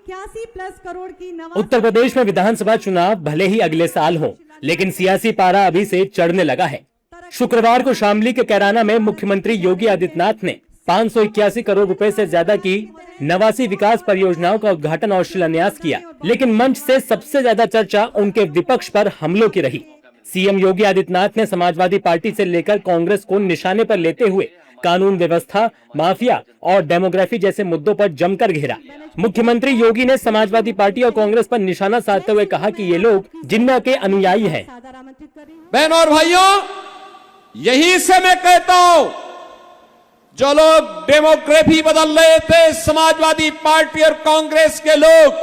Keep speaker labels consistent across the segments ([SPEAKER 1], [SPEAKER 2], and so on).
[SPEAKER 1] 81+ करोड़ की
[SPEAKER 2] उत्तर प्रदेश में विधानसभा चुनाव भले ही अगले साल हो, लेकिन सियासी पारा अभी से चढ़ने लगा है। शुक्रवार को शामली के कैराना में मुख्यमंत्री योगी आदित्यनाथ ने 581 करोड़ रुपए से ज्यादा की 89 विकास परियोजनाओं का उद्घाटन और शिलान्यास किया, लेकिन मंच से सबसे ज्यादा चर्चा उनके विपक्ष पर हमलों की रही। सीएम योगी आदित्यनाथ ने समाजवादी पार्टी से लेकर कांग्रेस को निशाने पर लेते हुए कानून व्यवस्था, माफिया और डेमोग्राफी जैसे मुद्दों पर जमकर घेरा। मुख्यमंत्री योगी ने समाजवादी पार्टी और कांग्रेस पर निशाना साधते हुए कहा कि ये लोग जिन्ना के अनुयायी हैं।
[SPEAKER 3] बहनों और भाइयों, यही से मैं कहता हूं, जो लोग डेमोग्राफी बदल रहे थे, समाजवादी पार्टी और कांग्रेस के लोग,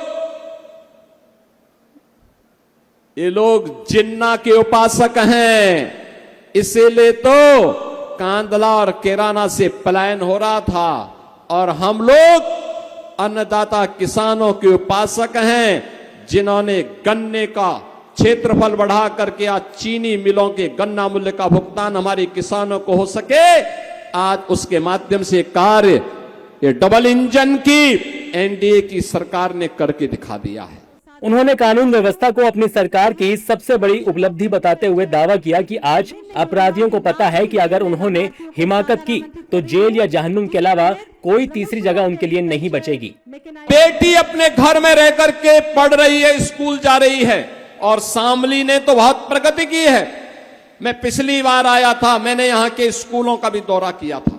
[SPEAKER 3] ये लोग जिन्ना के उपासक हैं। इसीलिए तो कांदला और कैराना से पलायन हो रहा था, और हम लोग अन्नदाता किसानों के उपासक हैं, जिन्होंने गन्ने का क्षेत्रफल बढ़ा करके आज चीनी मिलों के गन्ना मूल्य का भुगतान हमारे किसानों को हो सके। आज उसके माध्यम से कार्य ये डबल इंजन की एनडीए की सरकार ने करके दिखा दिया है।
[SPEAKER 2] उन्होंने कानून व्यवस्था को अपनी सरकार की सबसे बड़ी उपलब्धि बताते हुए दावा किया कि आज अपराधियों को पता है कि अगर उन्होंने हिमाकत की तो जेल या जहन्नुम के अलावा कोई तीसरी जगह उनके लिए नहीं बचेगी।
[SPEAKER 3] बेटी अपने घर में रह करके पढ़ रही है, स्कूल जा रही है, और शामली ने तो बहुत प्रगति की है। मैं पिछली बार आया था, मैंने यहां के स्कूलों का भी दौरा किया था।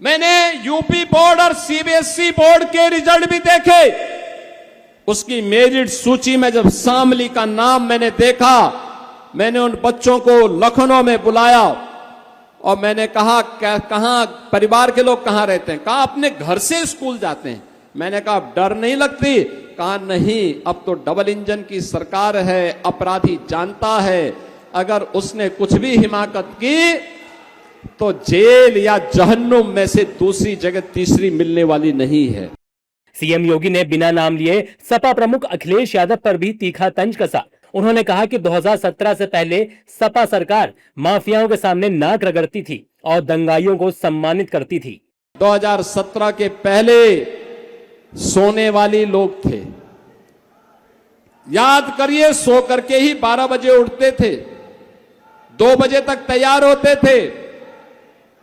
[SPEAKER 3] मैंने यूपी बोर्ड और सीबीएसई बोर्ड के रिजल्ट भी देखे। उसकी मेरिट सूची में जब शामली का नाम मैंने देखा, मैंने उन बच्चों को लखनऊ में बुलाया और मैंने कहा, कहां परिवार के लोग कहां रहते हैं? कहा अपने घर से स्कूल जाते हैं। मैंने कहा डर नहीं लगती? कहा नहीं, अब तो डबल इंजन की सरकार है, अपराधी जानता है अगर उसने कुछ भी हिमाकत की तो जेल या जहन्नुम में से दूसरी जगह तीसरी मिलने वाली नहीं है।
[SPEAKER 2] सीएम योगी ने बिना नाम लिए सपा प्रमुख अखिलेश यादव पर भी तीखा तंज कसा। उन्होंने कहा कि 2017 से पहले सपा सरकार माफियाओं के सामने नाक रगड़ती थी और दंगाइयों को सम्मानित करती थी।
[SPEAKER 3] 2017 के पहले सोने वाली लोग थे। याद करिए, सो करके ही 12 बजे उठते थे, 2 बजे तक तैयार होते थे,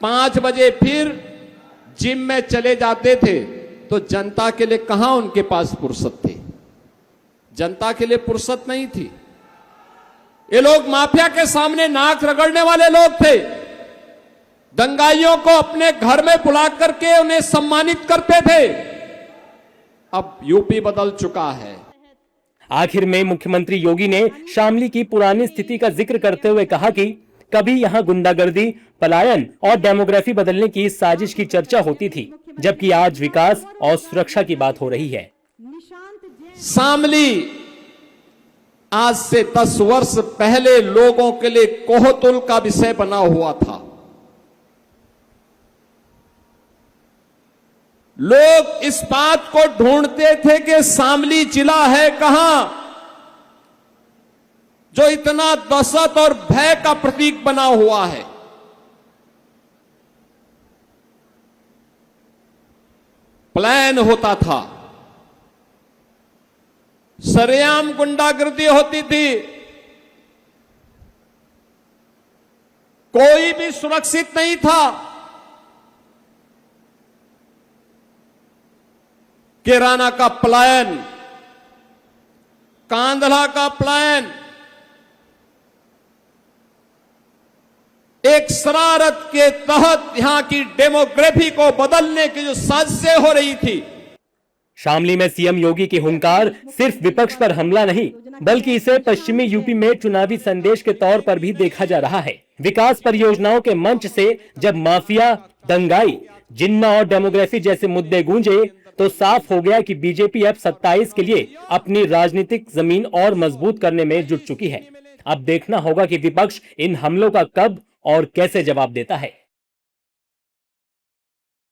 [SPEAKER 3] 5 बजे फिर जिम में चले जाते थे। तो जनता के लिए कहां उनके पास फुर्सत थी? जनता के लिए फुर्सत नहीं थी। ये लोग माफिया के सामने नाक रगड़ने वाले लोग थे। दंगाइयों को अपने घर में बुला करके उन्हें सम्मानित करते थे। अब यूपी बदल चुका है।
[SPEAKER 2] आखिर में मुख्यमंत्री योगी ने शामली की पुरानी स्थिति का जिक्र करते हुए कहा कि कभी यहां गुंडागर्दी, पलायन और डेमोग्राफी बदलने की साजिश की चर्चा होती थी, जबकि आज विकास और सुरक्षा की बात हो रही है।
[SPEAKER 3] शामली आज से 10 वर्ष पहले लोगों के लिए कोहतुल का विषय बना हुआ था। लोग इस बात को ढूंढते थे कि शामली जिला है कहां, जो इतना दहशत और भय का प्रतीक बना हुआ है। प्लान होता था, सरेआम गुंडागर्दी होती थी, कोई भी सुरक्षित नहीं था। कैराना का पलायन, कांदला का पलायन, एक शरारत के तहत यहां की डेमोग्राफी को बदलने की जो साजिशें हो रही थी।
[SPEAKER 2] शामली में सीएम योगी की हुंकार सिर्फ विपक्ष पर हमला नहीं, बल्कि इसे पश्चिमी यूपी में चुनावी संदेश के तौर पर भी देखा जा रहा है। विकास परियोजनाओं के मंच से जब माफिया, दंगाई, जिन्ना और डेमोग्राफी जैसे मुद्दे गूंजे तो साफ हो गया कि बीजेपी अब 27 के लिए अपनी राजनीतिक जमीन और मजबूत करने में जुट चुकी है। अब देखना होगा कि विपक्ष इन हमलों का कब और कैसे जवाब देता है।